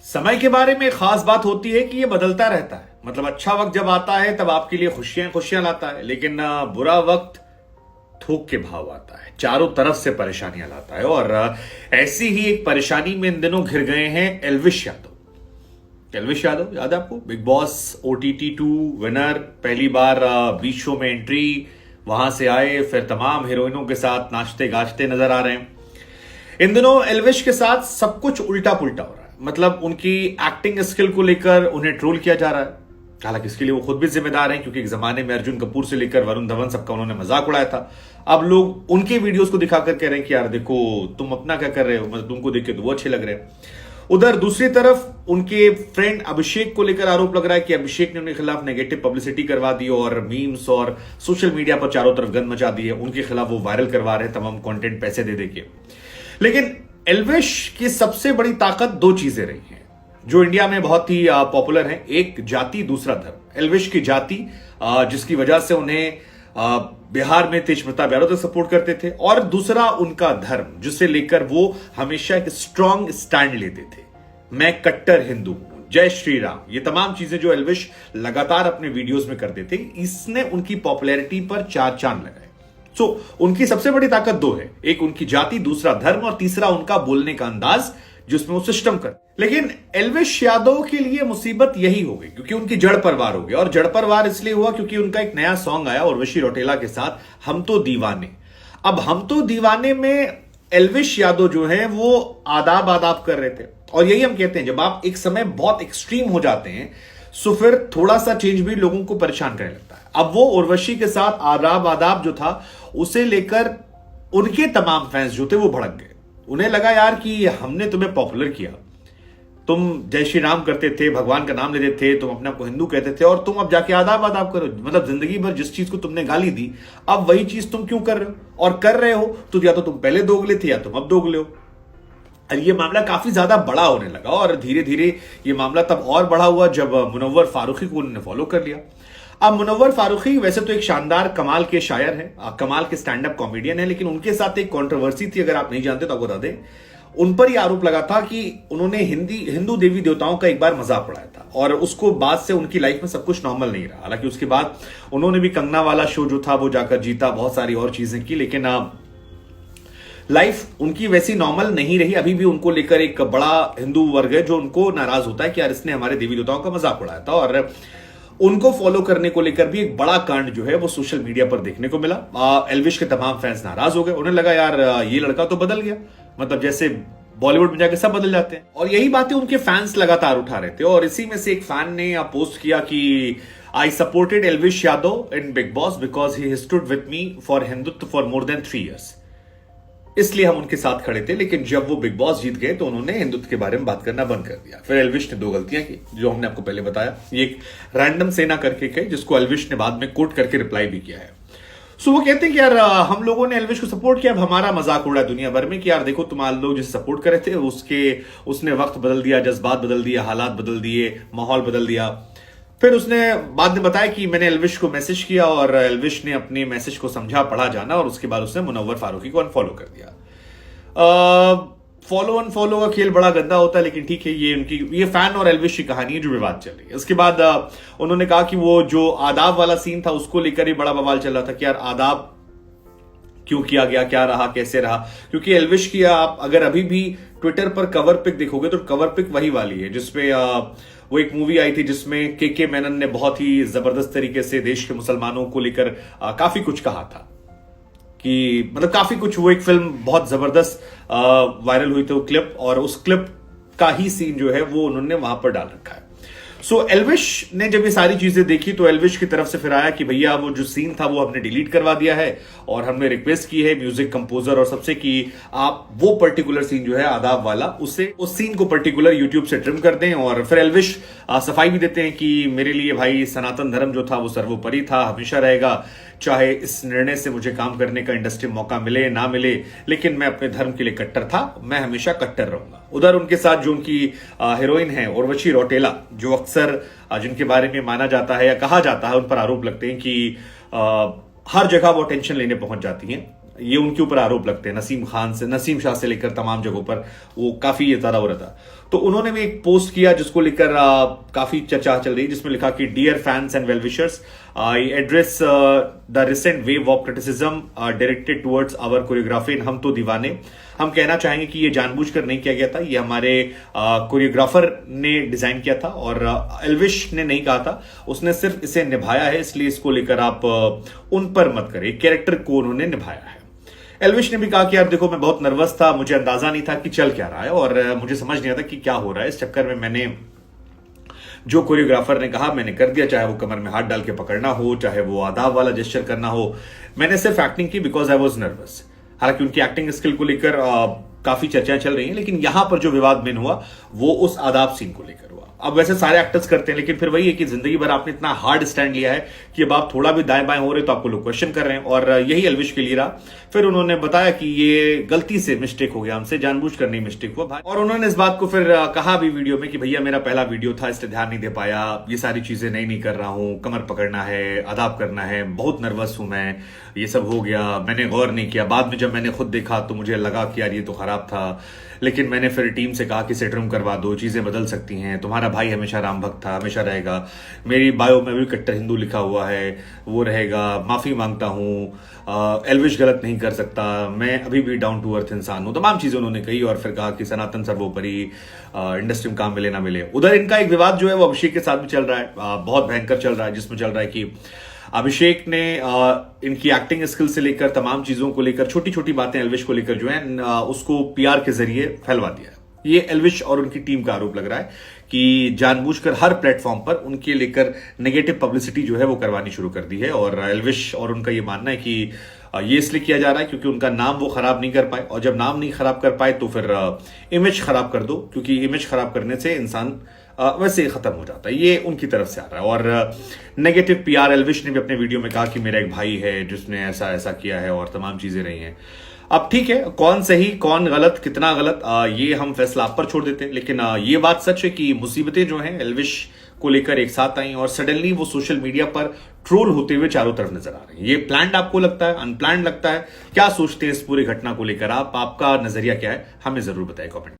समय के बारे में एक खास बात होती है कि ये बदलता रहता है। मतलब अच्छा वक्त जब आता है तब आपके लिए खुशियां खुशियां लाता है, लेकिन बुरा वक्त थोक के भाव आता है, चारों तरफ से परेशानियां लाता है। और ऐसी ही एक परेशानी में इन दिनों घिर गए हैं एल्विश यादव। एल्विश यादव याद है आपको? बिग बॉस OTT 2 विनर, पहली बार बीच शो में एंट्री, वहां से आए, फिर तमाम हीरोइनों के साथ नाचते गाजते नजर आ रहे हैं। इन दिनों एल्विश के साथ सब कुछ उल्टा पुल्टा हो रहा है। मतलब उनकी एक्टिंग स्किल को लेकर उन्हें ट्रोल किया जा रहा है। हालांकि इसके लिए वो खुद भी जिम्मेदार हैं, क्योंकि एक जमाने में अर्जुन कपूर से लेकर वरुण धवन सबका उन्होंने मजाक उड़ाया था। अब लोग उनके वीडियोस को दिखाकर कह रहे हैं कि यार देखो तुम अपना क्या कर रहे हो, मतलब तुमको देख के तो वो अच्छे लग रहे हैं। उधर दूसरी तरफ उनके फ्रेंड अभिषेक को लेकर आरोप लग रहा है कि अभिषेक ने उनके खिलाफ नेगेटिव पब्लिसिटी करवा दी और मीम्स और सोशल मीडिया पर चारों तरफ गंद मचा दी है। उनके खिलाफ वो वायरल करवा रहे हैं तमाम कंटेंट पैसे दे देके। लेकिन एल्विश की सबसे बड़ी ताकत दो चीजें रही हैं जो इंडिया में बहुत ही पॉपुलर है। एक जाति, दूसरा धर्म। एल्विश की जाति जिसकी वजह से उन्हें बिहार में तेज प्रताप यादव तक सपोर्ट करते थे, और दूसरा उनका धर्म जिसे लेकर वो हमेशा एक स्ट्रांग स्टैंड लेते थे। मैं कट्टर हिंदू हूं, जय श्री राम, ये तमाम चीजें जो एल्विश लगातार अपने वीडियोस में करते थे, इसने उनकी पॉपुलैरिटी पर चार चांद लगाए। उनकी सबसे बड़ी ताकत दो है, एक उनकी जाति, दूसरा धर्म, और तीसरा उनका बोलने का अंदाज जिसमें वो सिस्टम कर। लेकिन एल्विश यादव के लिए मुसीबत यही हो गई क्योंकि उनकी जड़ परवार हो गया। और जड़ परवार इसलिए हुआ क्योंकि उनका एक नया सॉन्ग आया उर्वशी रौटेला के साथ, हम तो दीवाने। अब हम तो दीवाने में एल्विश यादव जो है वो आदाब आदाब कर रहे थे। और यही हम कहते हैं, जब आप एक समय बहुत एक्सट्रीम हो जाते हैं तो फिर थोड़ा सा चेंज भी लोगों को परेशान करने लगता है। अब वो उर्वशी के साथ आदाब आदाब जो था उसे लेकर उनके तमाम फैंस जो थे वो भड़क गए। उन्हें लगा यार कि हमने तुम्हें पॉपुलर किया, तुम जय श्री राम करते थे, भगवान का नाम लेते थे, तुम अपने आप को हिंदू कहते थे, और तुम अब जाके आदाब आदाब करो। मतलब जिंदगी भर जिस चीज को तुमने गाली दी, अब वही चीज तुम क्यों कर रहे हो? और कर रहे हो तो या तो तुम पहले दोगले थे या तुम अब दोगले हो। और ये मामला काफी ज्यादा बड़ा होने लगा, और धीरे धीरे ये मामला तब और बड़ा हुआ जब मुनव्वर फारूकी को उन्होंने फॉलो कर लिया। अब मुनव्वर फारूकी वैसे तो एक शानदार कमाल के शायर हैं, कमाल के स्टैंड अप कॉमेडियन है, लेकिन उनके साथ एक कंट्रोवर्सी थी, अगर आप नहीं जानते तो आपको बता दें। उन पर यह आरोप लगा था कि उन्होंने हिंदू देवी देवताओं का एक बार मजाक उड़ाया था, और उसको बाद से उनकी लाइफ में सब कुछ नॉर्मल नहीं रहा। हालांकि उसके बाद उन्होंने भी कंगना वाला शो जो था वो जाकर जीता, बहुत सारी और चीजें की, लेकिन लाइफ उनकी वैसी नॉर्मल नहीं रही। अभी भी उनको लेकर एक बड़ा हिंदू वर्ग है जो उनको नाराज होता है कि यार इसने हमारे देवी देवताओं का मजाक उड़ाया था। और उनको फॉलो करने को लेकर भी एक बड़ा कांड जो है वो सोशल मीडिया पर देखने को मिला। एल्विश के तमाम फैंस नाराज हो गए, उन्हें लगा यार ये लड़का तो बदल गया, मतलब जैसे बॉलीवुड में जाके सब बदल जाते हैं। और यही बातें उनके फैंस लगातार उठा रहे थे, और इसी में से एक फैन ने पोस्ट किया कि I supported Elvish Yadav in big boss because he stood with me for Hindutva for more than 3 years। इसलिए हम उनके साथ खड़े थे, लेकिन जब वो बिग बॉस जीत गए तो उन्होंने हिंदुत्व के बारे में बात करना बंद कर दिया। फिर एल्विश ने 2 गलतियां की जो हमने आपको पहले बताया। ये एक रैंडम सेना करके कहे जिसको एल्विश ने बाद में कोट करके रिप्लाई भी किया है। सो वो कहते हैं कि यार हम लोगों ने एल्विश को सपोर्ट किया, अब हमारा मजाक उड़ा दुनिया भर में कि यार देखो तुम्हारे लोग जिसे सपोर्ट करे थे उसने वक्त बदल दिया, जज्बात बदल दिया, हालात बदल दिए, माहौल बदल दिया। फिर उसने बाद में बताया कि मैंने एल्विश को मैसेज किया और एल्विश ने अपने मैसेज को समझा, पढ़ा, जाना, और उसके बाद उसने मुनव्वर फारूकी को अनफॉलो कर दिया। फॉलो अनफॉलो का खेल बड़ा गंदा होता है, लेकिन ठीक है, ये फैन और एल्विश की कहानी है जो विवाद चल रही है। उसके बाद उन्होंने कहा कि वो जो आदाब वाला सीन था उसको लेकर ही बड़ा बवाल चल रहा था कि यार आदाब क्यों किया गया, क्या रहा, कैसे रहा। क्योंकि एल्विश की आप अगर अभी भी ट्विटर पर कवर पिक देखोगे तो कवर पिक वही वाली है जिसपे वो एक मूवी आई थी जिसमें के मेनन ने बहुत ही जबरदस्त तरीके से देश के मुसलमानों को लेकर काफी कुछ कहा था, कि मतलब काफी कुछ। वो एक फिल्म बहुत जबरदस्त वायरल हुई थी वो क्लिप, और उस क्लिप का ही सीन जो है वो उन्होंने वहां पर डाल रखा है। सो एल्विश ने जब ये सारी चीजें देखी तो एल्विश की तरफ से फिर आया कि भैया वो जो सीन था वो हमने डिलीट करवा दिया है, और हमने रिक्वेस्ट की है म्यूजिक कंपोजर और सबसे कि आप वो पर्टिकुलर सीन जो है आदाब वाला उस सीन को पर्टिकुलर यूट्यूब से ट्रिम कर दें। और फिर एल्विश सफाई भी देते हैं कि मेरे लिए भाई सनातन धर्म जो था वो सर्वोपरि था, हमेशा रहेगा, चाहे इस निर्णय से मुझे काम करने का इंडस्ट्री मौका मिले ना मिले, लेकिन मैं अपने धर्म के लिए कट्टर था, मैं हमेशा कट्टर रहूंगा। उधर उनके साथ जो उनकी हीरोइन है उर्वशी रौटेला, जो अक्सर जिनके बारे में माना जाता है या कहा जाता है, उन पर आरोप लगते हैं कि हर जगह वो अटेंशन लेने पहुंच जाती हैं, ये उनके ऊपर आरोप लगते हैं। नसीम शाह से लेकर तमाम जगहों पर वो काफी ये तरह हो रहा था। तो उन्होंने भी एक पोस्ट किया जिसको लेकर काफी चर्चा चल रही है, जिसमें लिखा कि dear fans and well wishers, I address the recent wave of criticism directed towards our choreography in Hum To दीवाने। हम कहना चाहेंगे कि ये जानबूझकर नहीं किया गया था, ये हमारे कोरियोग्राफर ने डिजाइन किया था और एल्विश ने नहीं कहा था, उसने सिर्फ इसे निभाया है, इसलिए इसको लेकर आप उन पर मत करें। कैरेक्टर को उन्होंने निभाया है। एल्विश ने भी कहा कि यार देखो, मैं बहुत नर्वस था, मुझे अंदाजा नहीं था कि चल क्या रहा है और मुझे समझ नहीं आता कि क्या हो रहा है। इस चक्कर में मैंने जो कोरियोग्राफर ने कहा मैंने कर दिया, चाहे वो कमर में हाथ डाल के पकड़ना हो, चाहे वो आदाब वाला जेस्चर करना हो। मैंने सिर्फ एक्टिंग की बिकॉज आई वॉज नर्वस। हालांकि उनकी एक्टिंग स्किल को लेकर काफी चर्चाएं चल रही हैं, लेकिन यहां पर जो विवाद मेन हुआ वो उस आदाब सीन को लेकर हुआ। अब वैसे सारे एक्टर्स करते हैं, लेकिन फिर वही है कि जिंदगी भर आपने इतना हार्ड स्टैंड लिया है कि अब आप थोड़ा भी दाएं बाएं हो रहे तो आपको लोग क्वेश्चन कर रहे हैं, और यही एल्विश के लिए रहा। फिर उन्होंने बताया कि ये गलती से मिस्टेक हो गया, हमसे जानबूझकर नहीं मिस्टेक हुआ भाई। और उन्होंने इस बात को फिर कहा भी वीडियो में कि भैया मेरा पहला वीडियो था, इसलिए ध्यान नहीं दे पाया, ये सारी चीजें नहीं कर रहा हूं, कमर पकड़ना है, आदाब करना है, बहुत नर्वस हूं मैं, ये सब हो गया, मैंने गौर नहीं किया। बाद में जब मैंने खुद देखा तो मुझे लगा कि यार ये तो खराब था, लेकिन मैंने फिर टीम से कहा कि सेट रूम करवा दो, चीजें बदल सकती हैं, तुम्हारा भाई हमेशा राम भक्त था, हमेशा रहेगा, मेरी बायो में भी कट्टर हिंदू लिखा हुआ है, वो रहेगा, माफी मांगता हूं, एल्विश गलत नहीं कर सकता, मैं अभी भी डाउन टू अर्थ इंसान हूं। तमाम चीजें उन्होंने कही और फिर कहा कि सनातन सर्वोपरि, इंडस्ट्री में काम मिले ना मिले। उधर इनका एक विवाद जो है वो अभिषेक के साथ भी चल रहा है, बहुत भयंकर चल रहा है, जिसमें चल रहा है कि अभिषेक ने इनकी एक्टिंग स्किल से लेकर तमाम चीजों को लेकर, छोटी छोटी बातें एल्विश को लेकर जो है उसको पीआर के जरिए फैलवा दिया है। ये एल्विश और उनकी टीम का आरोप लग रहा है कि जानबूझकर हर प्लेटफॉर्म पर उनके लेकर नेगेटिव पब्लिसिटी जो है वो करवानी शुरू कर दी है। और एल्विश और उनका ये मानना है कि ये इसलिए किया जा रहा है क्योंकि उनका नाम वो खराब नहीं कर पाए, और जब नाम नहीं खराब कर पाए तो फिर इमेज खराब कर दो, क्योंकि इमेज खराब करने से इंसान वैसे ही खत्म हो जाता है। ये उनकी तरफ से आ रहा है। और नेगेटिव पीआर, एल्विश ने भी अपने वीडियो में कहा कि मेरा एक भाई है जिसने ऐसा ऐसा किया है और तमाम चीजें रही हैं। अब ठीक है, कौन सही कौन गलत, कितना गलत, ये हम फैसला आप पर छोड़ देते हैं, लेकिन ये बात सच है कि मुसीबतें जो हैं एल्विश को लेकर एक साथ आई और सडनली वो सोशल मीडिया पर ट्रोल होते हुए चारों तरफ नजर आ रहे हैं। ये प्लान्ड आपको लगता है, अनप्लान्ड लगता है? क्या सोचते हैं इस पूरी घटना को लेकर आप? आपका नजरिया क्या है? हमें जरूर बताएं कमेंट।